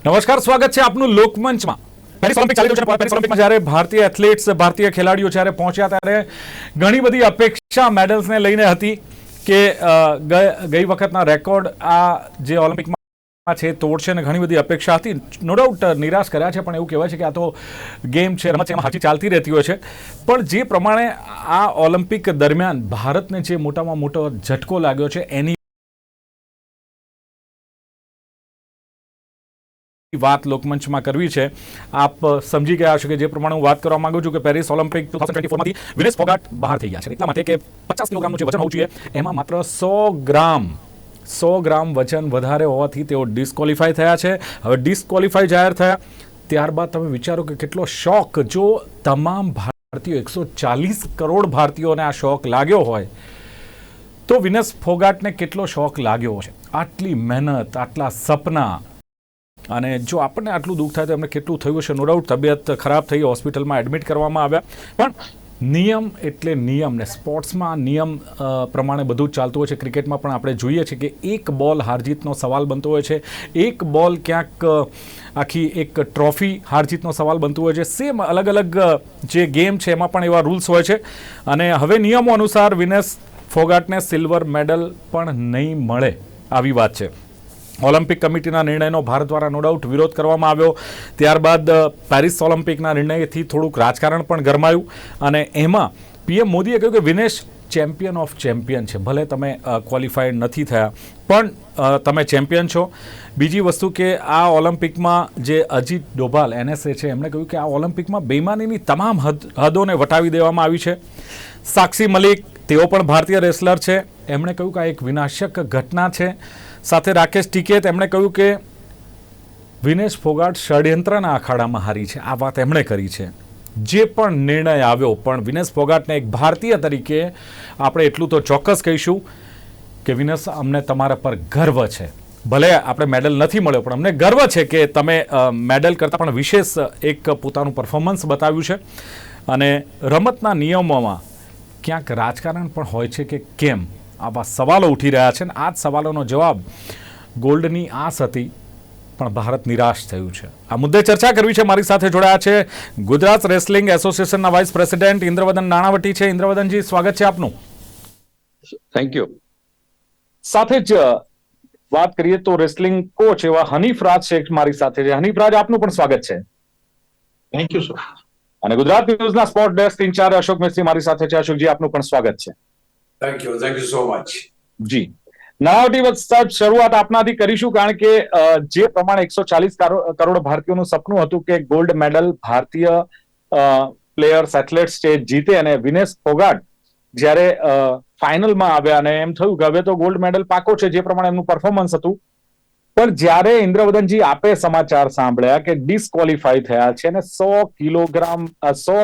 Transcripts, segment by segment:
નમસ્કાર, સ્વાગત છે આપનું લોકમંચમાં. પેરિસ ઓલિમ્પિક ચાલી રહ્યું છે. પેરિસ ઓલિમ્પિકમાં જ્યારે ભારતીય એથ્લેટ્સ, ભારતીય ખેલાડીઓ જ્યારે પહોંચ્યા ત્યારે ઘણી બધી અપેક્ષા મેડલ્સને લઈને હતી કે ગઈ વખતના રેકોર્ડ આ જે ઓલિમ્પિકમાં છે તોડશે ને ઘણી બધી અપેક્ષા હતી. નો ડાઉટ નિરાશ કર્યા છે, પણ એવું કહેવાય છે કે આ તો ગેમ છે, રમત છે, એમાં હાજી ચાલતી રહેતી હોય છે. પણ જે પ્રમાણે આ ઓલિમ્પિક દરમિયાન ભારતને જે મોટામાં મોટો ઝટકો લાગ્યો છે એની વાત લોકમંચમાં કરવી છે. આપ સમજી ગયા છો કે જે પ્રમાણે હું વાત કરવા માંગુ છું કે પેરિસ ઓલિમ્પિક 2024 માંથી વિનેશ ફોગાટ બહાર થઈ ગયા છે. એટલા માટે કે 50 કિલોગ્રામનું જે વજન હોવું જોઈએ એમાં માત્ર 100 ગ્રામ વજન વધારે હોવાથી તેઓ ડિસ્કોલિફાય થયા છે. હવે ડિસ્કોલિફાય જાહેર થયા ત્યારબાદ તમે વિચારો કે કેટલો શોક, જો તમામ ભારતીયો 140 કરોડ ભારતીયોને આ શોક લાગ્યો હોય તો વિનેશ ફોગાટને કેટલો શોક લાગ્યો છે. આટલી મહેનત, આટલા સપના, અને જો આપણને આટલું દુઃખ થાય તો એમને કેટલું થયું છે. નો ડાઉટ તબિયત ખરાબ થઈ, હોસ્પિટલમાં એડમિટ કરવામાં આવ્યા, પણ નિયમ એટલે નિયમ, ને સ્પોર્ટ્સમાં નિયમ પ્રમાણે બધું જ ચાલતું હોય છે. ક્રિકેટમાં પણ આપણે જોઈએ છીએ કે એક બોલ હારજીતનો સવાલ બનતો હોય છે, એક બોલ ક્યાંક આખી એક ટ્રોફી હારજીતનો સવાલ બનતું હોય છે. સેમ અલગ અલગ જે ગેમ છે એમાં પણ એવા રૂલ્સ હોય છે. અને હવે નિયમો અનુસાર વિનેશ ફોગાટને સિલ્વર મેડલ પણ નહીં મળે, આવી વાત છે. ઓલિમ્પિક કમિટીના નિર્ણયનો ભારત દ્વારા નો ડાઉટ વિરોધ કરવામાં આવ્યો. ત્યારબાદ પેરિસ ઓલિમ્પિકના નિર્ણયથી થોડુંક રાજકારણ પણ ગરમાયું, અને એમાં પીએમ મોદીએ કહ્યું કે વિનેશ ચેમ્પિયન ઓફ ચેમ્પિયન છે. ભલે તમે ક્વોલિફાઈડ નથી થયા, પણ તમે ચેમ્પિયન છો. બીજી વસ્તુ કે આ ઓલિમ્પિકમાં જે અજીત ડોભાલ NSA છે એમણે કહ્યું કે આ ઓલિમ્પિકમાં બેઈમાનીની તમામ હદોને વટાવી દેવામાં આવી છે. સાક્ષી મલિક, તેઓ પણ ભારતીય રેસલર છે, એમણે કહ્યું કે આ એક વિનાશક ઘટના છે. સાથે રાકેશ ટિકેત, એમણે કહ્યું કે વિનેશ ફોગાટ ષડયંત્રના અખાડામાં હારી છે. આ વાત એમણે કરી છે. જે પણ નિર્ણય આવ્યો, પણ વિનેશ ફોગાટને એક ભારતીય તરીકે આપણે એટલું તો ચોક્કસ કહીશું કે વિનેશ, અમને તમારા પર ગર્વ છે. ભલે આપણે મેડલ નથી મળ્યો, પણ અમને ગર્વ છે કે તમે મેડલ કરતાં પણ વિશેષ એક પોતાનું પરફોર્મન્સ બતાવ્યું છે. અને રમતના નિયમોમાં ક્યાંક રાજકારણ પણ હોય છે કે કેમ, આવા સવાલો ઉઠી રહ્યા છે. અને આ જ સવાલોનો જવાબ ગોલ્ડની આસ હતી, પણ ભારત નિરાશ થયું છે. આ મુદ્દે ચર્ચા કરવી છે. મારી સાથે જોડાયા છે ગુજરાત રેસલિંગ એસોસિએશનના વાઇસ પ્રેસિડેન્ટ ઇન્દ્રવદન નાણાવટી છે. ઇન્દ્રવદનજી, સ્વાગત છે આપનું. Thank you. સાથે જ વાત કરીએ તો રેસલિંગ કોચ એવા હનીફ રાજ શેખ મારી સાથે છે. હનીફ રાજ, આપનું પણ સ્વાગત છે. Thank you sir. અને ગુજરાત ન્યૂઝના sport desk incharge Ashok Mistry મારી સાથે છે. અશોકજી, આપનું પણ સ્વાગત છે. Thank you so much. જી, નાણાવટી સાહેબ, શરૂઆત આપનાથી કરીશું, કારણ કે જે પ્રમાણે 140 કરોડ ભારતીયોનું સપનું હતું કે ગોલ્ડ મેડલ ભારતીય પ્લેયર્સ, એથ્લેટ્સ જીતે, અને વિનેશ ફોગાટ જ્યારે ફાઇનલમાં આવ્યા અને એમ થયું કે હવે તો ગોલ્ડ મેડલ પાકો છે, જે પ્રમાણે એમનું પરફોર્મન્સ હતું. પણ જ્યારે ઇન્દ્રવદનજી આપે સમાચાર સાંભળ્યા કે ડિસ્કોલિફાય થયા છે અને 100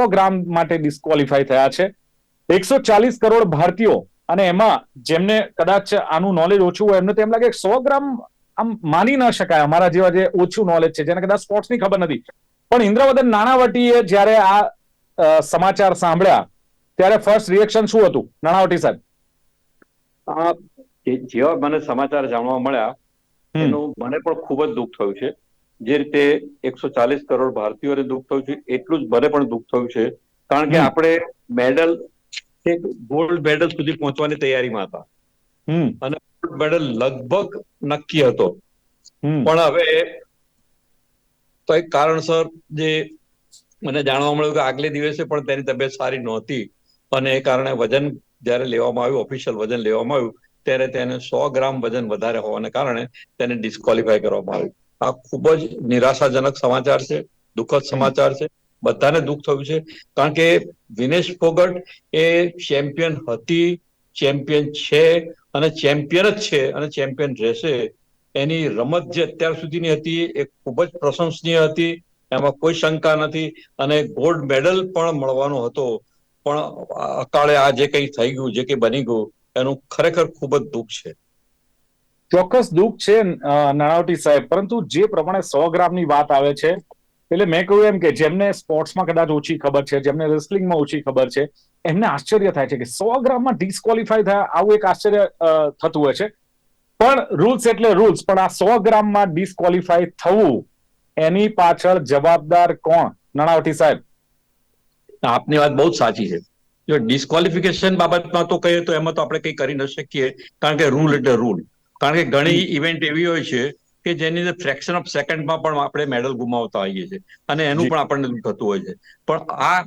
ગ્રામ માટે ડિસ્કોલિફાય થયા છે, 140 કરોડ ભારતીયો, અને એમાં જેમને કદાચ આનું નોલેજ ઓછું હોય એમને તો એમ લાગે 100 ગ્રામ આમ માની ન શકાય. અમારા જેવા જે ઓછું નોલેજ છે, જેને કદાચ સ્પોર્ટ્સની ખબર નથી, પણ ઇન્દ્રવદન નાણાવટીએ જ્યારે આ સમાચાર સાંભળ્યા ત્યારે ફર્સ્ટ રિએક્શન શું હતું, નાણાવટી સાહેબ? જેવા મને સમાચાર જાણવા મળ્યા એનું મને પણ ખૂબ જ દુઃખ થયું છે. જે રીતે 140 કરોડ ભારતીયોને દુઃખ થયું છે, એટલું જ મને પણ દુઃખ થયું છે. કારણ કે આપણે મેડલ, ગોલ્ડ મેડલ સુધી પહોંચવાની તૈયારીમાં હતા, અને ગોલ્ડ મેડલ લગભગ નક્કી હતો. પણ હવે તો એક કારણસર જે મને જાણવા મળ્યું કે આગલે દિવસે પણ તેની તબિયત સારી નહોતી, અને એ કારણે વજન જયારે લેવામાં આવ્યું, ઓફિશિયલ વજન લેવામાં આવ્યું, ત્યારે તેને 100 ગ્રામ વજન વધારે હોવાને કારણે તેને ડિસ્કોલિફાય કરવામાં આવ્યું. આ ખૂબ જ નિરાશાજનક સમાચાર છે, દુઃખદ સમાચાર છે. બધાને દુઃખ થયું છે, કારણ કે વિનેશ ફોગટ એ ચેમ્પિયન હતી, ચેમ્પિયન છે, અને ચેમ્પિયન જ છે, અને ચેમ્પિયન રહેશે. એની રમત જે અત્યાર સુધીની હતી એ ખૂબ જ પ્રશંસનીય હતી, એમાં કોઈ શંકા નથી. અને ગોલ્ડ મેડલ પણ મળવાનો હતો, પણ અકાળે આ જે કંઈ થઈ ગયું, જે કંઈ બની ગયું, એનું ખરેખર ખૂબ જ દુઃખ છે. ચોક્કસ દુઃખ છે નાણાવટી સાહેબ, પરંતુ જે પ્રમાણે 100 ગ્રામની વાત આવે છે, એટલે મેં કહ્યું એમ કે જેમને સ્પોર્ટ્સમાં કદાચ ઓછી ખબર છે, જેમને રેસલિંગમાં ઓછી ખબર છે, એમને આશ્ચર્ય થાય છે કે 100 ગ્રામમાં ડિસ્કોલિફાય થયા, આવું એક આશ્ચર્ય થતું હોય છે. પણ રૂલ્સ એટલે રૂલ્સ, પણ આ 100 ગ્રામમાં ડિસ્કોલિફાય થવું એની પાછળ જવાબદાર કોણ, નાણાવટી સાહેબ? આપની વાત બહુ જ સાચી છે. જો ડિસ્કોલિફિકેશન બાબતમાં તો કહીએ તો એમાં તો આપણે કંઈ કરી ન શકીએ, કારણ કે રૂલ એટલે રૂલ. કારણ કે ઘણી ઇવેન્ટ એવી હોય છે કે જેની અંદર ફ્રેક્શન ઓફ સેકન્ડમાં પણ આપણે મેડલ ગુમાવતા હોઈએ છીએ, અને એનું પણ આપણને થતું હોય છે. પણ આ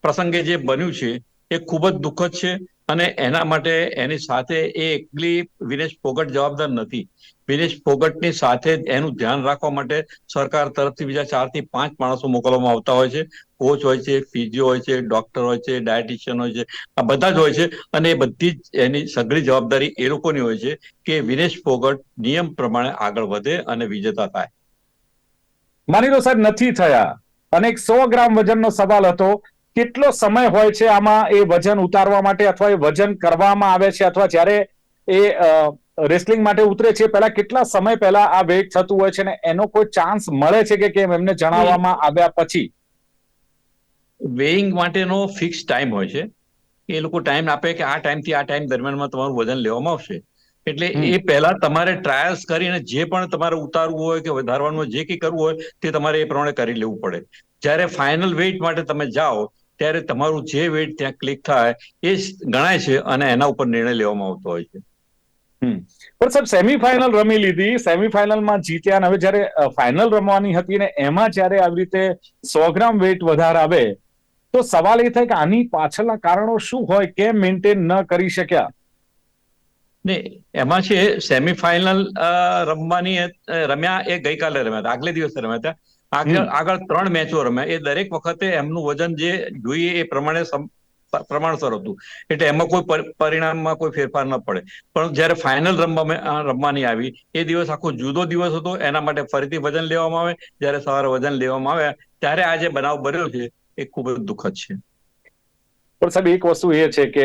પ્રસંગે જે બન્યું છે એ ખૂબ જ દુઃખદ છે, અને એના માટે એની સાથે એ એકલી વિનેશ ફોગટ જવાબદાર નથી. વિનેશ ફોગટની સાથે એનું ધ્યાન રાખવા માટે સરકાર તરફથી બીજા 4 થી 5 માણસો મોકલવામાં આવતા હોય છે. કોચ હોય છે, ફિઝિયો હોય છે, ડોક્ટર હોય છે, ડાયટિશિયન હોય છે, આ બધા જ હોય છે. અને એ બધી જ એની સઘળી જવાબદારી એ લોકોની હોય છે કે વિનેશ ફોગટ નિયમ પ્રમાણે આગળ વધે અને વિજેતા થાય. માની લો સાહેબ નથી થયા, અને 100 ગ્રામ વજનનો સવાલ હતો. કેટલો સમય હોય છે આમાં એ વજન ઉતારવા માટે, અથવા એ વજન કરવામાં આવે છે, અથવા જ્યારે એ રેસલિંગ માટે ઉતરે છે પહેલા કેટલા સમય પહેલા આ વેઇટ થતું હોય છે, ને એનો કોઈ ચાન્સ મળે છે કે કેમ એમને જણાવવામાં આવ્યા પછી? વેઇંગ માટેનો ફિક્સ ટાઈમ હોય છે. એ લોકો ટાઈમ આપે કે આ ટાઈમથી આ ટાઈમ દરમિયાનમાં તમારું વજન લેવામાં આવશે. એટલે એ પહેલા તમારે ટ્રાયલ્સ કરીને જે પણ તમારે ઉતારવું હોય કે વધારવાનું હોય, જે કંઈ કરવું હોય તે તમારે એ પ્રમાણે કરી લેવું પડે. જ્યારે ફાઇનલ વેઇટ માટે તમે જાઓ ત્યારે તમારું જે વેઇટ ત્યાં ક્લિક થાય એ ગણાય છે, અને એના ઉપર નિર્ણય લેવામાં આવતો હોય છે. પણ સાહેબ સેમીફાઇનલ રમી લીધી, સેમીફાઇનલમાં જીત્યા, અને હવે જ્યારે ફાઇનલ રમવાની હતી ને એમાં જ્યારે આવી રીતે 100 ગ્રામ વેઇટ વધારે આવે, તો સવાલ એ થાય કે આની પાછળના કારણો શું હોય, કેમ મેન્ટેન ન કરી શક્યા? ને એમાં છે સેમીફાઇનલ રમ્યા એ ગઈકાલે રમ્યા હતા, આગલે દિવસે રમ્યા હતા. આગળ 3 મેચો રમ્યા. એ દરેક વખતે એમનું વજન જે જોઈએ એ પ્રમાણસર હતું, એટલે એમાં કોઈ પરિણામમાં કોઈ ફેરફાર ન પડે. પણ જ્યારે ફાઇનલ રમવાની આવી એ દિવસ આખો જુદો દિવસ હતો. એના માટે ફરીથી વજન લેવામાં આવે. જ્યારે સવારે વજન લેવામાં આવ્યા ત્યારે આ જે બનાવ બન્યો છે એ ખૂબ જ દુઃખદ છે. પણ સાહેબ એક વસ્તુ એ છે કે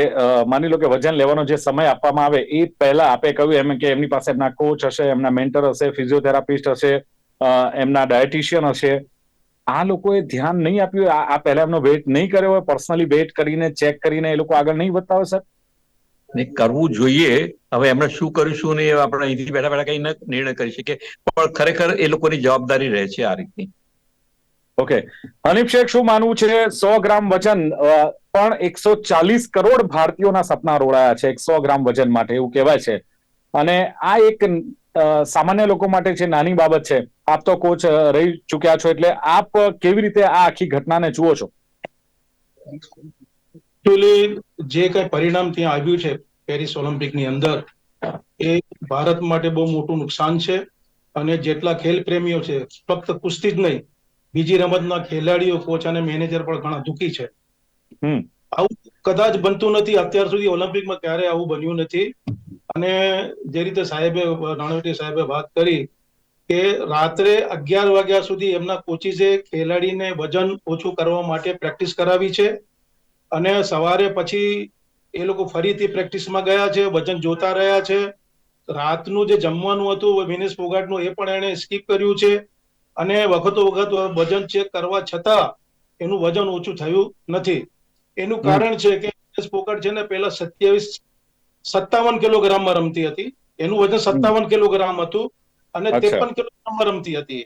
માની લો કે વજન લેવાનો જે સમય આપવામાં આવે એ પહેલા આપે કહ્યું એમ કે એમની પાસે એમના કોચ હશે, એમના મેન્ટર હશે, ફિઝિયોથેરાપિસ્ટ હશે, એમના ડાયટિશિયન હશે. આ લોકોએ ધ્યાન નહીં આપ્યું, આ પહેલા એમનો વેઇટ નહીં કર્યો હોય, પર્સનલી વેઇટ કરીને ચેક કરીને એ લોકો આગળ નહીં વધતા હોય સાહેબ? ને કરવું જોઈએ. હવે એમણે શું કરીશું ને આપણે અહીંથી બેઠા બેઠા કઈ નિર્ણય કરી શકીએ, પણ ખરેખર એ લોકોની જવાબદારી રહે છે આ રીતની. ઓકે, હનીફ શેખ, શું માનવું છે? 100 ગ્રામ વજન પણ 140 કરોડ ભારતીયોના સપના રોડાયા છે 100 ગ્રામ વજન માટે, એવું કહેવાય છે. અને આ એક સામાન્ય લોકો માટે છે નાની બાબત છે. આપ તો કોચ રહી ચુક્યા છો, એટલે આપ કેવી રીતે આ આખી ઘટનાને જુઓ છો? એકચ્યુઅલી જે કઈ પરિણામ ત્યાં આવ્યું છે પેરિસ ઓલિમ્પિકની અંદર, એ ભારત માટે બહુ મોટું નુકસાન છે. અને જેટલા ખેલ પ્રેમીઓ છે, ફક્ત કુસ્તી જ નહીં, બીજી રમતના ખેલાડીઓ, કોચ અને મેનેજર પણ ઘણા દુઃખી છે. આવું કદાચ બનતું નથી. અત્યાર સુધી ઓલિમ્પિકમાં ક્યારે આવું બન્યું નથી. અને જે રીતે નાણાવટી સાહેબે વાત કરી કે રાત્રે 11 વાગ્યા સુધી એમના કોચિસે ખેલાડીને વજન ઓછું કરવા માટે પ્રેક્ટિસ કરાવી છે. અને સવારે પછી એ લોકો ફરીથી પ્રેક્ટિસમાં ગયા છે, વજન જોતા રહ્યા છે. રાતનું જે જમવાનું હતું વિનેશ ફોગાટનું, એ પણ એને સ્કીપ કર્યું છે. અને વખતો વખત વજન ચેક કરવા છતાં એનું વજન ઓછું થયું નથી. એનું કારણ છે કે વિનેશ ફોગાટ છે ને પહેલા 57 કિલોગ્રામમાં રમતી હતી. એનું વજન 57 કિલોગ્રામ હતું અને 53 કિલોગ્રામમાં રમતી હતી.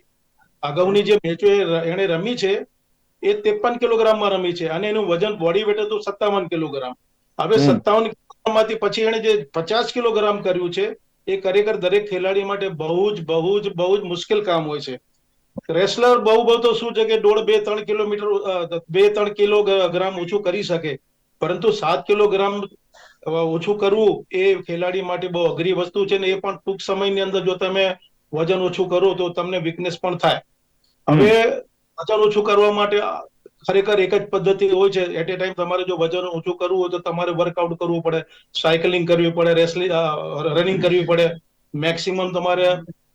અગાઉની જે મેચો એને રમી છે એ 53 કિલોગ્રામમાં રમી છે, અને એનું વજન બોડી વેટ હતું 57 કિલોગ્રામ. હવે 57 કિલોગ્રામમાંથી પછી એને જે 50 કિલોગ્રામ કર્યું છે, એ ખરેખર દરેક ખેલાડી માટે બહુ જ મુશ્કેલ કામ હોય છે. રેસલર બહુ તો શું છે કે 1.5-2-3 કિલોગ્રામ ઓછું કરી શકે, પરંતુ 7 કિલોગ્રામ ઓછું કરવું એ ખેલાડી માટે બહુ અઘરી વસ્તુ છે. ને એ પણ ટૂંક સમયની અંદર જો તમે વજન ઓછું કરો તો તમને વીકનેસ પણ થાય. હવે વજન ઓછું કરવા માટે ખરેખર એક જ પદ્ધતિ હોય છે. એટ એ ટાઈમ તમારે જો વજન ઓછું કરવું હોય તો તમારે વર્કઆઉટ કરવું પડે, સાયકલિંગ કરવી પડે, રનિંગ કરવી પડે, મેક્સિમમ તમારે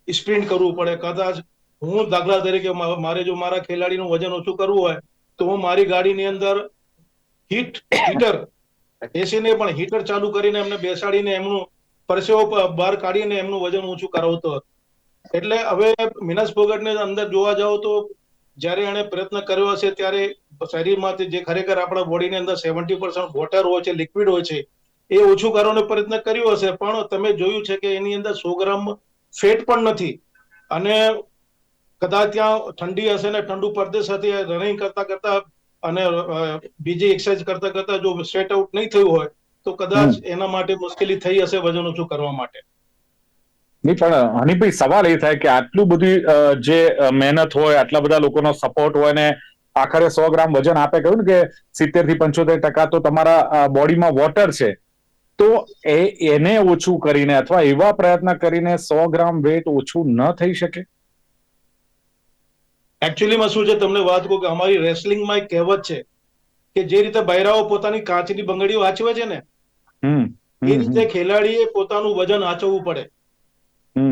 સ્પ્રિન્ટ કરવું પડે. કદાચ હું દાખલા તરીકે મારે જો મારા ખેલાડીનું વજન ઓછું કરવું હોય તો હું મારી ગાડીની અંદર હીટર એસીને પણ હીટર ચાલુ કરીને એમને બેસાડીને એમનું પરસેવો બહાર કાઢીને એમનું વજન ઓછું કરાવતો હતો. એટલે હવે વિનેશ ફોગાટને અંદર જોવા જાવ તો જ્યારે એને પ્રયત્ન કર્યો હશે ત્યારે શરીરમાંથી જે ખરેખર આપણા બોડીની અંદર 70% વોટર હોય છે, લિક્વિડ હોય છે, એ ઓછું કરવાનો પ્રયત્ન કર્યો હશે, પણ તમે જોયું છે કે એની અંદર 100 ગ્રામ ફેટ પણ નથી. અને કદાચ ત્યાં ઠંડી હશે ને ઠંડુ પ્રદેશ હતી, રનિંગ કરતા કરતા અને બીજી એક્સરસાઇઝ કરતા કરતા જો સ્વેટ આઉટ નહીં થયું હોય તો કદાચ એના માટે મુશ્કેલી થઈ હશે વજન ઓછું કરવા માટે. નહીં, પણ હનીભાઈ સવાલ એ થાય કે આટલું બધી જે મહેનત હોય, આટલા બધા લોકોનો સપોર્ટ હોય ને આખરે 100 ગ્રામ વજન આપે, કહ્યું ને કે 70 થી 75% તો તમારા બોડીમાં વોટર છે, તો એને ઓછું કરીને અથવા એવા પ્રયત્ન કરીને 100 ગ્રામ વેટ ઓછું ન થઈ શકે? એકચ્યુઅલીમાં શું છે, તમને વાત કહું કે અમારી રેસલિંગમાં એક કહેવત છે કે જે રીતે બૈરાઓ પોતાની કાચની બંગડીઓ આચવે છે ને, એ રીતે ખેલાડીએ પોતાનું વજન આચવવું પડે.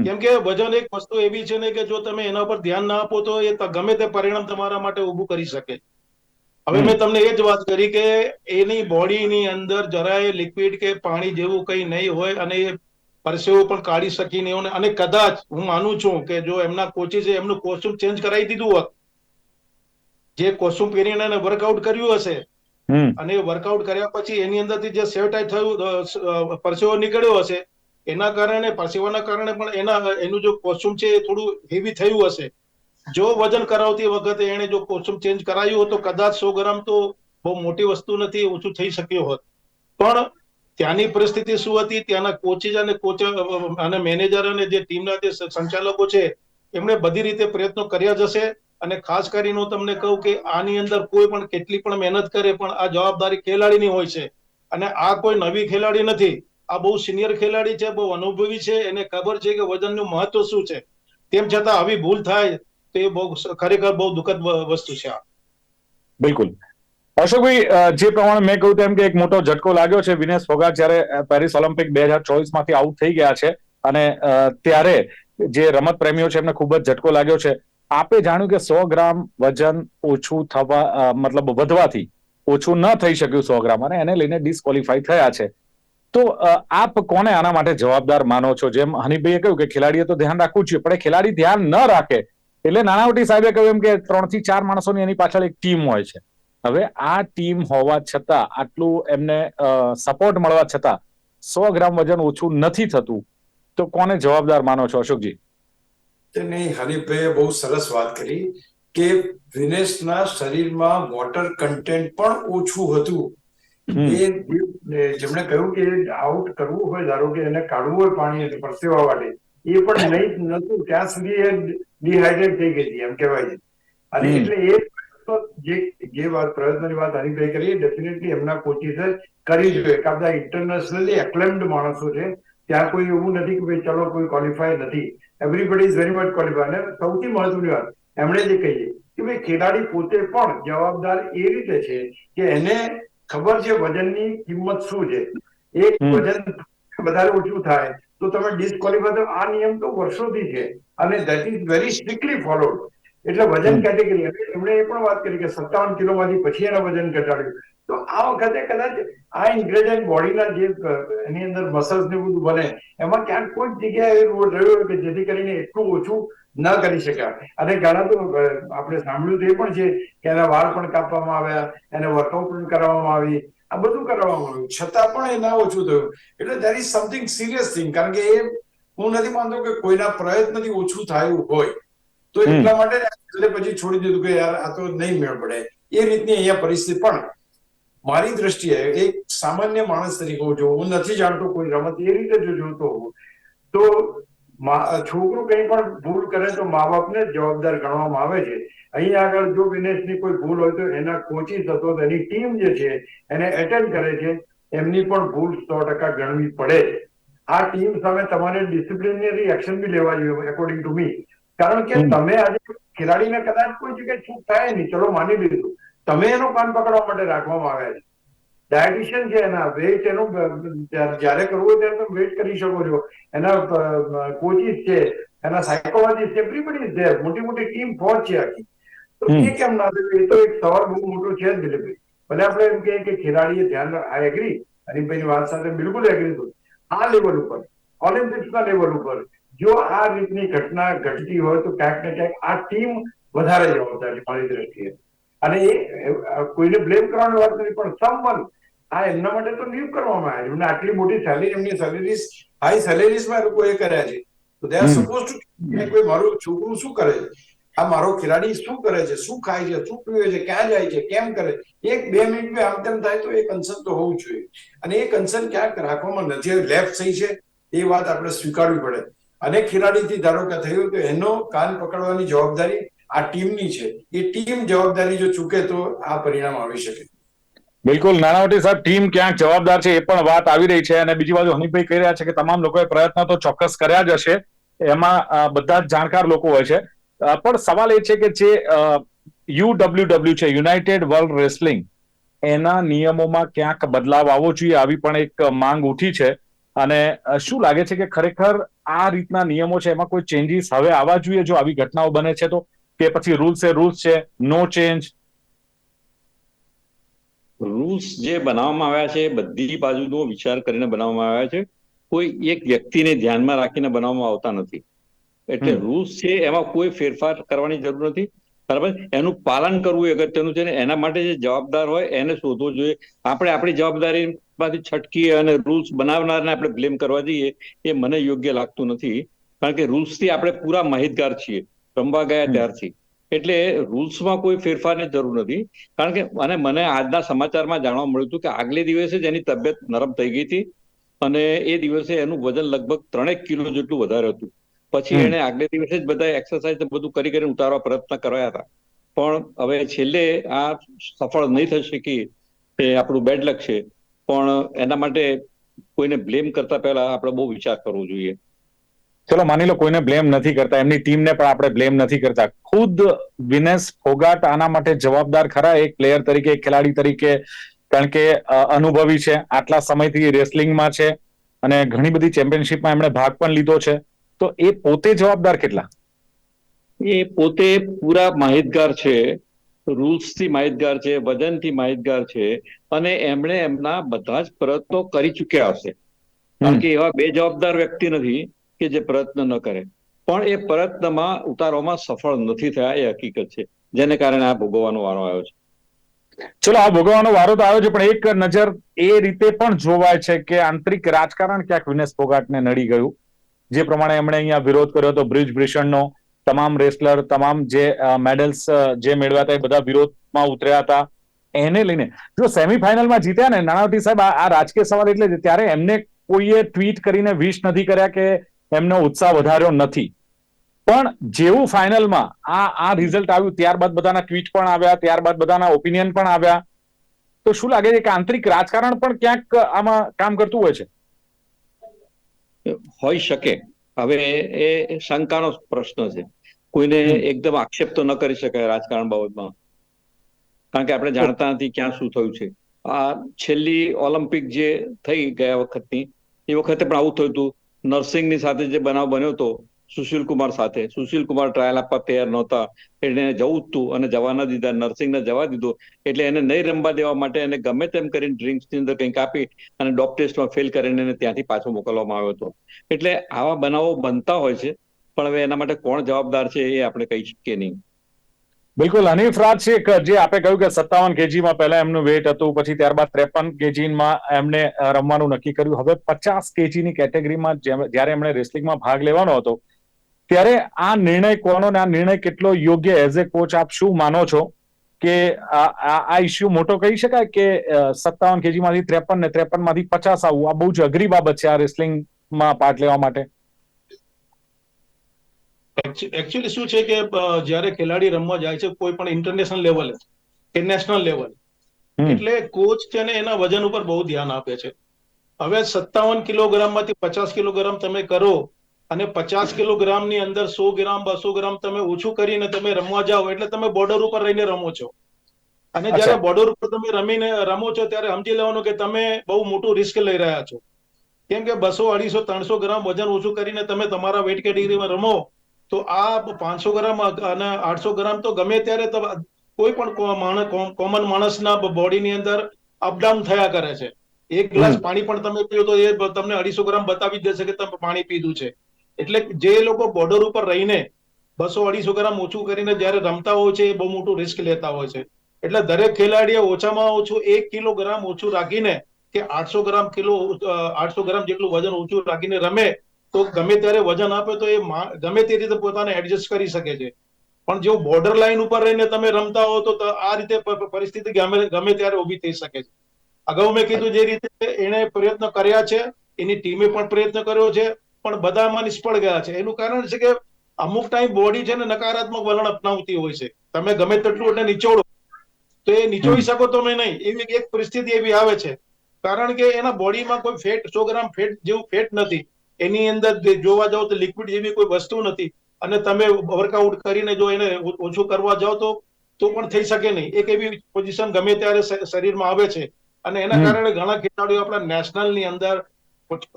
કેમ કે વજન એક વસ્તુ એવી છે ને કે જો તમે એના પર ધ્યાન ના આપો તો એ ગમે તે પરિણામ તમારા માટે ઊભું કરી શકે. હવે મેં તમને એ જ વાત કરી કે એની બોડીની અંદર જરાય લિક્વિડ કે પાણી જેવું કંઈ નહીં હોય અને એ પરસેવો પણ કાઢી શકી નહીં હોય. અને કદાચ હું માનું છું કે જો એમના કોચિસે એમનું કોસ્ટ્યુમ ચેન્જ કરાવી દીધું હોત, જે કોસ્ટ્યુમ પહેરીને એને વર્કઆઉટ કર્યું હશે અને વર્કઆઉટ કર્યા પછી એની અંદરથી જે સેવટાઈ થયું પરસેવો નીકળ્યો હશે, એના કારણે પરસેવાના કારણે પણ એનું જો કોસ્ટ્યુમ છે એ થોડું હેવી થયું હશે. જો વજન કરાવતી વખતે એને જો કોસ્ટ્યુમ ચેન્જ કરાયું હોત તો કદાચ 100 ગ્રામ તો બહુ મોટી વસ્તુ નથી, ઓછું થઈ શક્યું હોત. પણ ત્યાંની પરિસ્થિતિ શું હતી, ત્યાંના કોચિસ અને કોચ અને મેનેજર અને જે ટીમના જે સંચાલકો છે એમણે બધી રીતે પ્રયત્નો કર્યા જ હશે. અને ખાસ કરીને હું તમને કહું કે આની અંદર કોઈ પણ કેટલી પણ મહેનત કરે પણ આ જવાબદારી ખેલાડીની હોય છે. અને આ કોઈ નવી ખેલાડી નથી, આ બહુ સિનિયર ખેલાડી છે, બહુ અનુભવી છે, એને ખબર છે કે વજનનું મહત્વ શું છે. તેમ છતાં આવી ભૂલ થાય તો એ બહુ ખરેખર બહુ દુઃખદ વસ્તુ છે. આ બિલકુલ. અશોકભાઈ, જે પ્રમાણે મેં કહ્યું તેમ કે એક મોટો ઝટકો લાગ્યો છે વિનેશ ફોગાટ જ્યારે પેરિસ ઓલિમ્પિક 2024 માંથી આઉટ થઈ ગયા છે, અને ત્યારે જે રમત પ્રેમીઓ છે એમને ખૂબ જ ઝટકો લાગ્યો છે. આપે જાણ્યું કે 100 ગ્રામ વજન ઓછું થવા મતલબ વધવાથી ઓછું ન થઈ શક્યું 100 ગ્રામ, અને એને લઈને ડિસ્કોલિફાઈ થયા છે. તો આપ કોને આના માટે જવાબદાર માનો છો? જેમ હનીભાઈએ કહ્યું કે ખેલાડીએ તો ધ્યાન રાખવું જ જોઈએ, પણ એ ખેલાડી ધ્યાન ન રાખે એટલે નાણાવટી સાહેબે કહ્યું એમ કે 3 થી 4 માણસોની એની પાછળ એક ટીમ હોય છે. હવે આ ટીમ હોવા છતાં, આટલું એમને સપોર્ટ મળવા છતાં 100 ગ્રામ વજન ઓછું નથી થતું, તો કોને જવાબદાર માનો છો અશોકજી? નહીં, હનીફભાઈએ બહુ સરસ વાત કરી કે વિનેશના શરીરમાં વોટર કન્ટેન્ટ પણ ઓછું હતું. એ જેમણે કહ્યું કે આઉટ કરવું હોય, ધારો કે એને કાઢવું હોય પાણી પરસેવા માટે, એ પણ નહીં નતું, ત્યાં સુધી એ ડિહાઇડ્રેટ થઈ ગઈ હતી એમ કહેવાય છે. અને એટલે જે વાત પ્રયત્નની વાત હરીભાઈ કરી, ડેફિનેટલી એમના કોચિસે કરી જોઈએ. કે બધા ઇન્ટરનેશનલી એક્લેમ્ડ માણસો છે, ત્યાં કોઈ એવું નથી કે ભાઈ ચલો કોઈ ક્વોલિફાય નથી. Everybody is very much qualify. અને સૌથી મહત્વની વાત એમણે જે કહી કે ભાઈ ખેલાડી પોતે પણ જવાબદાર એ રીતે છે કે એને ખબર છે વજનની કિંમત શું છે. એક વજન વધારે ઓછું થાય તો તમે ડિસ્કોલિફાય. આ નિયમ તો વર્ષોથી છે અને that is very strictly followed. એટલે વજન કેટેગરી એમણે એ પણ વાત કરી કે 57 કિલોમાંથી પછી એના વજન ઘટાડ્યું. તો આ વખતે કદાચ આ ઇન્ગ્રેડિયન્ટ બોડીના જે એની અંદર મસલ્સ ને બધું બને એમાં ક્યાંક કોઈ જગ્યાએ રહ્યો કે જેથી કરીને એટલું ઓછું ન કરી શક્યા. અને ઘણા તો આપણે સાંભળ્યું તો એ પણ છે કે એના વાળ પણ કાપવામાં આવ્યા, એને વર્કઆઉટ પણ કરાવવામાં આવી, આ બધું કરાવવામાં આવ્યું, છતાં પણ એ ના ઓછું થયું. એટલે there is something serious thing. કારણ કે એ હું નથી માનતો કે કોઈના પ્રયત્નથી ઓછું થયું હોય, તો એટલા માટે એટલે પછી છોડી દીધું કે યાર આ તો નહીં મેળ પડે. એ રીતની અહીંયા પરિસ્થિતિ. પણ મારી દ્રષ્ટિએ એક સામાન્ય માણસ તરીકે હું નથી જાણતો કોઈ રમત, એ રીતે જો જોતો હોઉં તો છોકરું કંઈ પણ ભૂલ કરે તો મા બાપને જવાબદાર ગણવામાં આવે છે. અહીંયા આગળ જો વિનેશની કોઈ ભૂલ હોય તો એના કોચિસ હતો, એની ટીમ જે છે એને એટેન્ડ કરે છે, એમની પણ ભૂલ 100% ગણવી પડે. આ ટીમ સામે તમારે ડિસિપ્લિનરી એક્શન બી લેવા જોઈએ એકોર્ડિંગ ટુ મી. કારણ કે તમે આજે ખેલાડીને કદાચ કોઈ જગ્યાએ ચૂક થાય નહીં, ચલો માની લીધું, તમે એનો કાન પકડવા માટે રાખવામાં આવ્યા છે. ડાયટિશિયન છે, એના વેઇટ એનું જયારે કરવું હોય ત્યારે તમે વેઇટ કરી શકો છો. એના કોચિસ છે, એના સાયકોલોજીસ્ટ છે, એવરીબડી ઇઝ ધેર. મોટી મોટી ટીમ ફોર્સ છે આખી. તો એ કેમ ના થયું? એ તો એક સવાલ બહુ મોટો છે જ દિલીપભાઈ. ભલે આપણે એમ કહીએ કે ખેલાડીએ ધ્યાન, આઈ એગ્રી, હરીફભાઈની વાત સાથે બિલકુલ એગ્રી છું. આ લેવલ ઉપર, ઓલિમ્પિક્સના લેવલ ઉપર જો આ રીતની ઘટના ઘટતી હોય તો ક્યાંક ને ક્યાંક આ ટીમ વધારે જવાબદાર છે મારી દ્રષ્ટિએ. અને એ કોઈને બ્લેમ કરવાની વાત નથી, પણ સમવન આ એમના માટે તો નિયુક્ત કરવામાં આવ્યા છે. એમને આટલી મોટી સેલેરી, એમની સેલેરીઝ હાઈ સેલેરીઝમાં લોકોએ કર્યા છે. તો દે આર સપોઝ ટુ કોઈ મારું છોકરું શું કરે છે, આ મારો ખેલાડી શું કરે છે, શું ખાય છે, શું પીવે છે, ક્યાં જાય છે, કેમ કરે, 1-2 મિનિટ આમ તેમ થાય તો એ કન્સર્ન તો હોવું જોઈએ. અને એ કન્સર્ન ક્યાંક રાખવામાં નથી. લેફ્ટ થઈ છે એ વાત આપણે સ્વીકારવી પડે. અને ખેલાડીથી ધારો કે થયું તો એનો કાન પકડવાની જવાબદારી આ ટીમની છે. એ ટીમ જવાબદારી જો ચૂકે તો આ પરિણામ આવી શકે. બિલકુલ નાણાવટી સાહેબ, ટીમ ક્યાંક જવાબદાર છે એ પણ વાત આવી રહી છે. અને બીજી બાજુ હનીફભાઈ કહી રહ્યા છે કે તમામ લોકોએ પ્રયત્ન તો ચોક્કસ કર્યા જ હશે, એમાં બધા જ જાણકાર લોકો હોય છે. પણ સવાલ એ છે કે જે UWW છે, યુનાઇટેડ વર્લ્ડ રેસલિંગ, એના નિયમોમાં ક્યાંક બદલાવ આવવો જોઈએ, આવી પણ એક માંગ ઉઠી છે. અને શું લાગે છે કે ખરેખર આ રીતના નિયમો છે એમાં કોઈ ચેન્જીસ હવે આવવા જોઈએ જો આવી ઘટનાઓ બને છે તો, કે પછી રૂલ્સ એ રૂલ્સ છે, નો ચેન્જ? રૂલ્સ જે બનાવવામાં આવ્યા છે બધી બાજુનો વિચાર કરીને બનાવવામાં આવ્યા છે. કોઈ એક વ્યક્તિને ધ્યાનમાં રાખીને બનાવવામાં આવતા નથી. એટલે રૂલ્સ છે એમાં કોઈ ફેરફાર કરવાની જરૂર નથી. બરાબર, એનું પાલન કરવું એ અગત્યનું છે ને એના માટે જે જવાબદાર હોય એને શોધવો જોઈએ. આપણે આપણી જવાબદારીમાંથી છટકીએ અને રૂલ્સ બનાવનારને આપણે બ્લેમ કરવા જઈએ એ મને યોગ્ય લાગતું નથી. કારણ કે રૂલ્સથી આપણે પૂરા માહિતગાર છીએ રમવા ગયા ત્યારથી. એટલે રૂલ્સમાં કોઈ ફેરફારની જરૂર નથી. કારણ કે અને મને આજના સમાચારમાં જાણવા મળ્યું હતું કે આગલે દિવસે જ એની તબિયત નરમ થઈ ગઈ હતી અને એ દિવસે એનું વજન લગભગ 3 કિલો જેટલું વધારે હતું. પછી એને આગલે દિવસે જ બધા એક્સરસાઇઝ બધું કરીને ઉતારવા પ્રયત્ન કર્યા હતા. પણ હવે છેલ્લે આ સફળ નહીં થઈ શકી એ આપણું બેડ લક છે. પણ એના માટે કોઈને બ્લેમ કરતા પહેલા આપણે બહુ વિચાર કરવો જોઈએ. ચલો માની લો કોઈને બ્લેમ નથી કરતા, એમની ટીમને પણ આપણે બ્લેમ નથી કરતા, ખુદ વિનેશ ફોગાટ આના માટે જવાબદાર ખરા એક પ્લેયર તરીકે, એક ખેલાડી તરીકે? કારણ કે અનુભવી છે, આટલા સમયથી રેસલિંગમાં છે અને ઘણી બધી ચેમ્પિયનશિપમાં એમણે ભાગ પણ લીધો છે. તો એ પોતે જવાબદાર કેટલા? એ પોતે પૂરા માહિતગાર છે, રૂલ્સથી માહિતગાર છે, વજનથી માહિતગાર છે અને એમણે એમના બધા જ પ્રયત્નો કરી ચૂક્યા હશે. કારણ કે એવા બે જવાબદાર વ્યક્તિ નથી કે જે પ્રયત્ન ન કરે. પણ એ પ્રયત્નમાં ઉતારવામાં સફળ નથી થયા એ હકીકત છે, જેને કારણે આ ભોગવવાનો વારો આવ્યો છે. ચલો આ ભોગવવાનો વારો તો આવ્યો છે, પણ એક નજર એ રીતે પણ જોવાય છે કે આંતરિક રાજકારણ ક્યાંક વિનેશ ફોગાટને નડી ગયું. જે પ્રમાણે એમણે અહીંયા વિરોધ કર્યો હતો બ્રિજ ભીષણનો, તમામ રેસલર, તમામ જે મેડલ્સ જે મેળવ્યા હતા એ બધા વિરોધમાં ઉતર્યા હતા. એને લઈને જો સેમીફાઇનલમાં જીત્યા ને નાણાવટી સાહેબ, આ રાજકીય સવાલ એટલે ત્યારે એમને કોઈએ ટ્વીટ કરીને વિશ નથી કર્યા કે એમનો ઉત્સાહ વધાર્યો નથી. પણ જેવું ફાઇનલમાં આ રિઝલ્ટ આવ્યું ત્યારબાદ બધાના ટ્વીટ પણ આવ્યા, ત્યારબાદ બધાના ઓપિનિયન પણ આવ્યા. તો શું લાગે છે કે આંતરિક રાજકારણ પણ ક્યાંક આમાં કામ કરતું હોય છે? હોઈ શકે. હવે એ શંકાનો પ્રશ્ન છે. કોઈને એકદમ આક્ષેપ તો ન કરી શકાય રાજકારણ બાબતમાં, કારણ કે આપણે જાણતા નથી ક્યાં શું થયું છે. આ છેલ્લી ઓલિમ્પિક જે થઈ ગયા વખતની, એ વખતે પણ આવું થયું હતું. નર્સિંગની સાથે જે બનાવ બન્યો હતો સુશીલ કુમાર સાથે, સુશીલ કુમાર ટ્રાયલ આપવા તૈયાર નહોતા, એટલે એને જવું જ હતું અને જવા ન દીધા, નર્સિંગને જવા દીધો. એટલે એને નહીં રમવા દેવા માટે એને ગમે તેમ કરીને ડ્રિંક્સની અંદર કંઈક આપી અને ડોપ ટેસ્ટમાં ફેલ કરીને એને ત્યાંથી પાછો મોકલવામાં આવ્યો હતો. એટલે આવા બનાવો બનતા હોય છે, પણ હવે એના માટે કોણ જવાબદાર છે એ આપણે કહી શકીએ નહીં. બિલકુલ. હનીફ રાજ શેખ, જે આપણે કહ્યું કે 57 kgમાં પહેલા એમનું વેટ હતું, પછી ત્યારબાદ 53 kgમાં એમને રમવાનું નક્કી કર્યું. હવે 50 kgની કેટેગરીમાં જ્યારે એમણે રેસલિંગમાં ભાગ લેવાનો હતો ત્યારે આ નિર્ણય કોનો ને આ નિર્ણય કેટલો યોગ્ય? એઝ એ કોચ આપ શું માનો છો કે આ ઇસ્યુ મોટો કહી શકાય કે 57 kgમાંથી 53 ને 53માંથી 50 આવવું આ બહુ જ અઘરી બાબત છે આ રેસલિંગમાં પાર્ટ લેવા માટે? એકચ્યુઅલી શું છે કે જ્યારે ખેલાડી રમવા જાય છે કોઈ પણ ઇન્ટરનેશનલ લેવલે કે નેશનલ લેવલ, એટલે કોચ છે ને એના વજન ઉપર બહુ ધ્યાન આપે છે. હવે 57 કિલોગ્રામમાંથી 50 કિલોગ્રામ તમે કરો અને 50 કિલોગ્રામની અંદર 100 ગ્રામ 200 ગ્રામ તમે ઓછું કરીને તમે રમવા જાઓ એટલે તમે બોર્ડર ઉપર રહીને રમો છો. અને જ્યારે બોર્ડર ઉપર તમે રમો છો ત્યારે સમજી લેવાનું કે તમે બહુ મોટું રિસ્ક લઈ રહ્યા છો. કેમ કે 200, 250, 300 ગ્રામ વજન ઓછું કરીને તમે તમારા વેઇટ કેટેગરીમાં રમો તો આ 500 ગ્રામ અને 800 ગ્રામ તો ગમે ત્યારે કોઈ પણ કોમન માણસના બોડીની અંદર અપડાઉન થયા કરે છે. એક ગ્લાસ પાણી પણ તમે પીઓ તો એ તમને 250 ગ્રામ બતાવી દેશે કે તમે પાણી પીધું છે. એટલે જે લોકો બોર્ડર ઉપર રહીને 200-250 ગ્રામ ઓછું કરીને જયારે રમતા હોય છે એ બહુ મોટું રિસ્ક લેતા હોય છે. એટલે દરેક ખેલાડીએ ઓછામાં ઓછું 1 કિલોગ્રામ ઓછું રાખીને કે 800 ગ્રામ જેટલું વજન ઓછું રાખીને રમે તો ગમે ત્યારે વજન આપે તો એ ગમે તે રીતે પોતાને એડજસ્ટ કરી શકે છે. પણ જો બોર્ડર લાઈન ઉપર રહીને તમે રમતા હો તો આ રીતે પરિસ્થિતિ ગમે ત્યારે ઊભી થઈ શકે છે. અગાઉ મેં કીધું જે રીતે એને પ્રયત્ન કર્યા છે, એની ટીમે પણ પ્રયત્ન કર્યો છે, પણ બધામાં નિષ્ફળ ગયા છે. એનું કારણ છે કે અમુક ટાઈમ બોડી છે ને નકારાત્મક વલણ અપનાવતી હોય છે. તમે ગમે તેટલું એને નિચોડો તો એ નિચોડી શકો તમે નહીં, એવી એક પરિસ્થિતિ એવી આવે છે. કારણ કે એના બોડીમાં કોઈ ફેટ 100 ગ્રામ ફેટ જેવું ફેટ નથી, એની અંદર જોવા જાવ તો લિક્વિડ જેવી કોઈ વસ્તુ નથી. અને તમે વર્કઆઉટ કરીને જો એને ઓછું કરવા જાઓ તો પણ થઈ શકે નહીં. એક એવી પોઝિશન ગમે ત્યારે શરીરમાં આવે છે અને એના કારણે ઘણા ખેલાડીઓ આપણા નેશનલ ની અંદર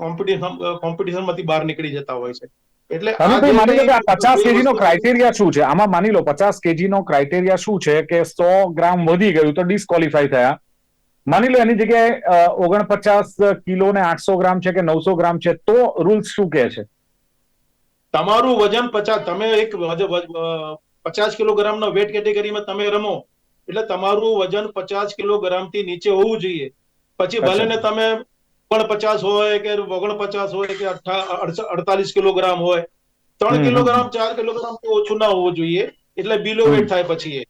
કોમ્પિટિશન માંથી બહાર નીકળી જતા હોય છે. એટલે માની લો કે આ 50 કેજી નો ક્રાઇટેરિયા શું છે? આમાં માની લો 50 કેજી નો ક્રાઇટેરિયા શું છે કે 100 ગ્રામ વધી ગયું તો ડિસ્કોલિફાય થયા. માની લો એની જગ્યાએ 49 કિલો ને 800 ગ્રામ છે કે 900 ગ્રામ છે તો રૂલ્સ શું કહે છે? તમારું વજન 50, તમે એક 50 કિલોગ્રામના વેટ કેટેગરીમાં તમે રમો એટલે તમારું વજન 50 કિલોગ્રામ થી નીચે હોવું જોઈએ. પછી ભલે ને તમે 49 હોય કે 49 હોય કે 48 કિલોગ્રામ હોય, 3 કિલોગ્રામ 4 કિલોગ્રામ થી ઓછું ના હોવું જોઈએ. એટલે બિલો વેટ થાય પછી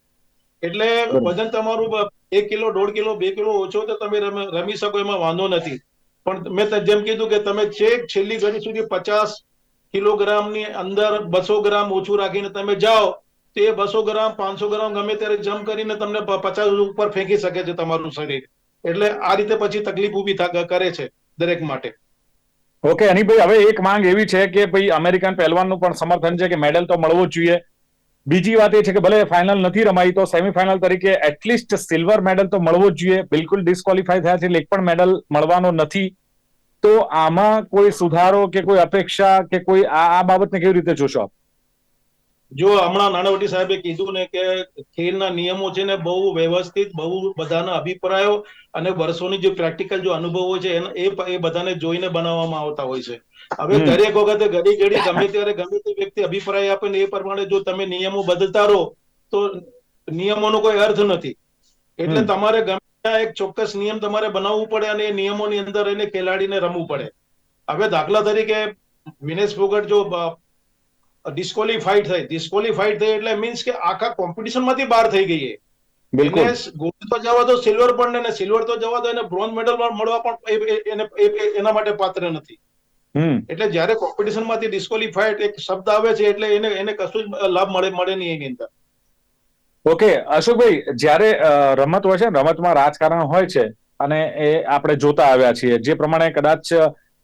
એટલે વજન તમારું 1 કિલો 1.5 કિલો 2 કિલો ઓછો તો તમે રમી શકો, એમાં વાંધો નથી. પણ મેં જેમ કીધું કે તમે છેલ્લી ઘડી સુધી 50 કિલોગ્રામની અંદર 200 ગ્રામ ઓછું રાખીને તમે જાઓ તો એ 200 ગ્રામ 500 ગ્રામ ગમે ત્યારે જમ્પ કરીને તમને 50 ઉપર ફેંકી શકે છે તમારું શરીર. એટલે આ રીતે પછી તકલીફ ઊભી કરે છે દરેક માટે. ઓકે અનિભાઈ, હવે એક માંગ એવી છે કે ભાઈ અમેરિકન પહેલવાનનું પણ સમર્થન છે કે મેડલ તો મળવો જ જોઈએ. બીજી વાત એ છે કે ભલે ફાઇનલ નથી રમાઈ તો સેમીફાઇનલ તરીકે એટલીસ્ટ સિલ્વર મેડલ તો મળવો જ જોઈએ. બિલકુલ ડિસ્કોલિફાય થયા છે એટલે એક પણ મેડલ મળવાનો નથી. તો આમાં કોઈ સુધારો કે કોઈ અપેક્ષા કે કોઈ આ બાબતને કેવી રીતે જોશો આપ? જો હમણાં નાણાવટી સાહેબે કીધું ને કે ખેલના નિયમો છે ને બહુ વ્યવસ્થિત, બહુ બધાના અભિપ્રાયો અને વર્ષોની જે પ્રેક્ટિકલ જો અનુભવો છે એ બધાને જોઈને બનાવવામાં આવતા હોય છે. હવે દરેક વખતે ઘડી ઘડી ગમે ત્યારે ગમે તે વ્યક્તિ અભિપ્રાય આપે ને એ પ્રમાણે જો તમે નિયમો બદલતા રહો તો નિયમોનો કોઈ અર્થ નથી. એટલે તમારે ગમે એક ચોક્કસ નિયમ તમારે બનાવવું પડે અને એ નિયમોની અંદર એને ખેલાડીને રમવું પડે. હવે દાખલા તરીકે વિનેશ ફોગટ જો ડિસ્કોલિફાઈડ થઈ એટલે મીન્સ કે આખા કોમ્પિટિશન માંથી બહાર થઈ ગઈ. એને ગોલ્ડ તો જવા દો, સિલ્વર પણ ને સિલ્વર તો જવા દો, એને બ્રોન્ઝ મેડલ મળવા પણ એના માટે પાત્ર નથી. એટલે જયારે કોમ્પિટિશન માંથી ડિસ્કોલિફાઈડ એક શબ્દ આવે છે એટલે એને કશું જ લાભ મળે નહીં એની અંદર. ઓકે અશોકભાઈ, જયારે રમત હોય છે, રમતમાં રાજકારણ હોય છે અને એ આપણે જોતા આવ્યા છીએ. જે પ્રમાણે કદાચ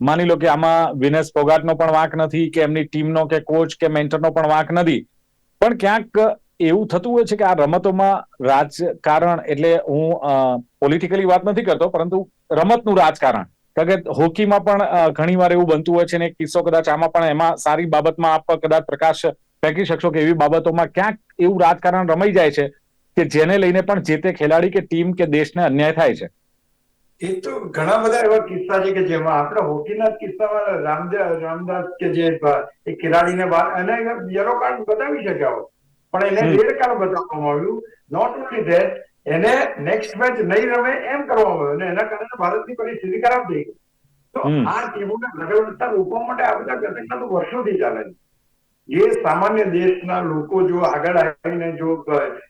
માની લો કે આમાં વિનેશ ફોગાટનો પણ વાંક નથી કે એમની ટીમનો કે કોચ કે મેન્ટરનો પણ વાંક નથી, પણ ક્યાંક એવું થતું હોય છે કે આ રમતોમાં રાજકારણ, એટલે હું પોલિટિકલી વાત નથી કરતો પરંતુ રમતનું રાજકારણ, કારણ કે હોકીમાં પણ ઘણી વાર એવું બનતું હોય છે ને કિસ્સો કદાચ આમાં પણ એમાં સારી બાબતમાં આપ કદાચ પ્રકાશ ફેંકી શકશો કે એવી બાબતોમાં ક્યાંક એવું રાજકારણ રમાઈ જાય છે કે જેને લઈને પણ જે તે ખેલાડી કે ટીમ કે દેશને અન્યાય થાય છે. એ તો ઘણા બધા એવા કિસ્સા છે કે જેમાં આપણે હોકીના કિસ્સામાં રામદાસ કે જે એ ખેલાડીને એને યલો કાર્ડ બતાવી શક્યા હોય પણ એને રેડ કાર્ડ બતાવવામાં આવ્યું. નોટ ઓનલી ધેટ, એને નેક્સ્ટ મેચ નહીં રમે એમ કરવામાં આવ્યું અને એના કારણે ભારતની પરિસ્થિતિ ખરાબ થઈ ગઈ. તો આ ટીમોને લગાડતા લોકો માટે આ બધા ઘટના તો વર્ષોથી ચાલે છે. જે સામાન્ય દેશના લોકો જો આગળ આવીને જો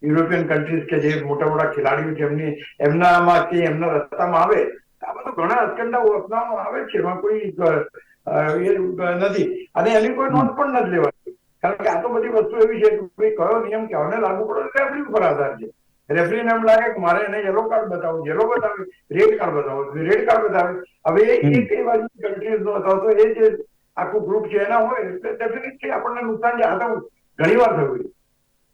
યુરોપિયન કન્ટ્રીઝ કે જે મોટા મોટા ખેલાડીઓ જેમની એમનામાં કે એમના રસ્તામાં આવે, આમાં તો ઘણા અટકંડાઓ અપનાવવામાં આવે છે, એમાં કોઈ નથી અને એની કોઈ નોંધ પણ નથી લેવાતી. કારણ કે આ તો બધી વસ્તુ એવી છે કે કયો નિયમ કેવાને લાગુ પડે રેફરી ઉપર આધાર છે. રેફરીને એમ લાગે કે મારે એને યલો કાર્ડ બતાવો, યલો બતાવે, રેડ કાર્ડ બતાવો, રેડ કાર્ડ બતાવે. હવે એ કઈ બાજુ કન્ટ્રીઝ નો હતો તો એ જે આખું ગ્રુપ છે એના હોય ડેફિનેટલી આપણને નુકસાન આ તો ઘણી વાર થયું.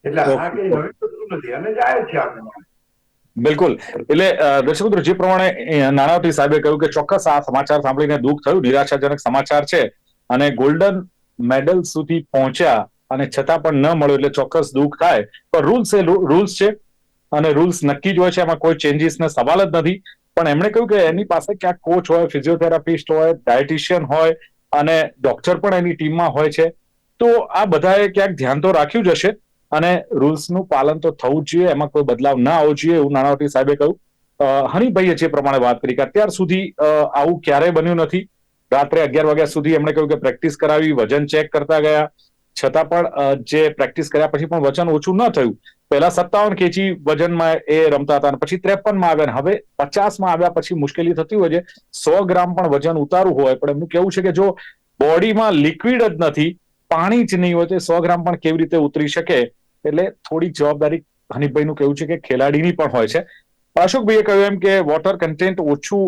એટલે આ કઈ નવી વસ્તુ નથી અને જાય છે આપણે. બિલકુલ. એટલે દર્શક મિત્રો, જે પ્રમાણે નાણાવટી સાહેબે કહ્યું કે ચોક્કસ આ સમાચાર સાંભળીને દુઃખ થયું, નિરાશાજનક સમાચાર છે અને ગોલ્ડન મેડલ સુધી પહોંચ્યા અને છતાં પણ ન મળ્યો એટલે ચોક્કસ દુઃખ થાય. પણ રૂલ્સ એ રૂલ્સ છે અને રૂલ્સ નક્કી જ હોય છે, એમાં કોઈ ચેન્જીસનો સવાલ જ નથી. પણ એમણે કહ્યું કે એની પાસે ક્યાંક કોચ હોય, ફિઝિયોથેરાપિસ્ટ હોય, ડાયટિશિયન હોય અને ડોક્ટર પણ એની ટીમમાં હોય છે. તો આ બધાએ ક્યાંક ધ્યાન તો રાખ્યું જ હશે અને રૂલ્સનું પાલન તો થવું જ જોઈએ, એમાં કોઈ બદલાવ ના આવવો જોઈએ એવું નાણાવટી સાહેબે કહ્યું. હનીભાઈએ જે પ્રમાણે વાત કરી કે અત્યાર સુધી આવું ક્યારેય બન્યું નથી. રાત્રે 11 વાગ્યા સુધી એમણે કહ્યું કે પ્રેક્ટિસ કરાવી, વજન ચેક કરતા ગયા, છતાં પણ જે પ્રેક્ટિસ કર્યા પછી પણ વજન ઓછું ન થયું. પહેલા 57 કેજી વજનમાં એ રમતા હતા અને પછી 53માં આવ્યા, હવે 50માં આવ્યા પછી મુશ્કેલી થતી હોય છે. 100 ગ્રામ પણ વજન ઉતારવું હોય, પણ એમનું કેવું છે કે જો બોડીમાં લિક્વિડ જ નથી, પાણી જ નહીં હોય તો 100 ગ્રામ પણ કેવી રીતે ઉતરી શકે? એટલે થોડી જવાબદારી હનીફભાઈનું કેવું છે કે ખેલાડીની પણ હોય છે. અશોકભાઈએ કહ્યું એમ કે વોટર કન્ટેન્ટ ઓછું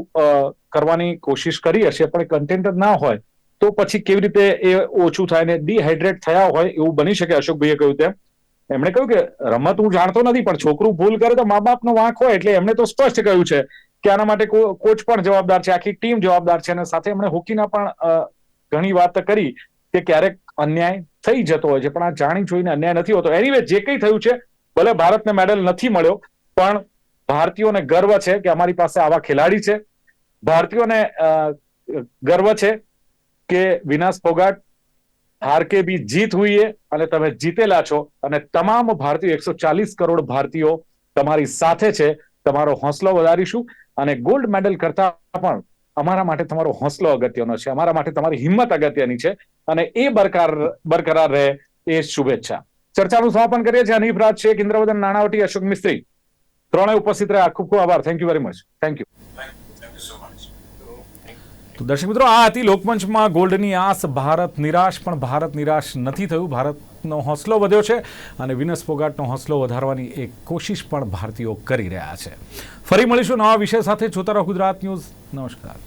કરવાની કોશિશ કરી હશે, પણ કન્ટેન્ટ જ ના હોય તો પછી કેવી રીતે એ ઓછું થાય ને ડિહાઇડ્રેટ થયા હોય એવું બની શકે. અશોકભાઈએ કહ્યું તેમ એમણે કહ્યું કે રમત હું જાણતો નથી, પણ છોકરું ભૂલ કરે તો મા બાપનો વાંક હોય, એટલે એમણે તો સ્પષ્ટ કહ્યું છે કે આના માટે કોચ પણ જવાબદાર છે, આખી ટીમ જવાબદાર છે. અને સાથે એમણે હોકીના પણ ઘણી વાત કરી કે ક્યારેક અન્યાય થઈ જતો હોય છે, પણ આ જાણી જોઈને અન્યાય નથી હોતો. એનીવે જે કંઈ થયું છે, ભલે ભારતને મેડલ નથી મળ્યો, પણ ભારતીયોને ગર્વ છે કે અમારી પાસે આવા ખેલાડી છે. ભારતીયોને ગર્વ છે કે વિનાશ ફોગાટ હાર કે ભી જીત हुई है અને તમે જીતેલા છો, અને તમામ ભારતીયો 140 કરોડ ભારતીયો તમારી સાથે છે. તમારો હોંસલો વધારીશું, અને ગોલ્ડ મેડલ કરતા પણ અમારા માટે તમારો હોંસલો અગત્યનો છે, અમારા માટે તમારી હિંમત અગત્યની છે, અને એ બરકરાર રહે એ શુભેચ્છા. ચર્ચાનું સમાપન કરીએ છીએ. હનીફ રાજ શેખ, ઇન્દ્રવદન નાણાવટી, અશોક મિસ્ત્રી ત્રણેય ઉપસ્થિત રહ્યા. ખૂબ ખૂબ આભાર. Thank you very much. Thank you. તો દર્શક મિત્રો, આ હતી લોકમંચમાં ગોલ્ડની આસ. ભારત નિરાશ, પણ ભારત નિરાશ નથી થયું. ભારતનો હોંસલો વધ્યો છે અને વિનેશ ફોગાટનો હોંસલો વધારવાની એક કોશિશ પણ ભારતીયો કરી રહ્યા છે. ફરી મળીશું નવા વિષય સાથે. જોતા રહો ગુજરાત ન્યૂઝ. નમસ્કાર.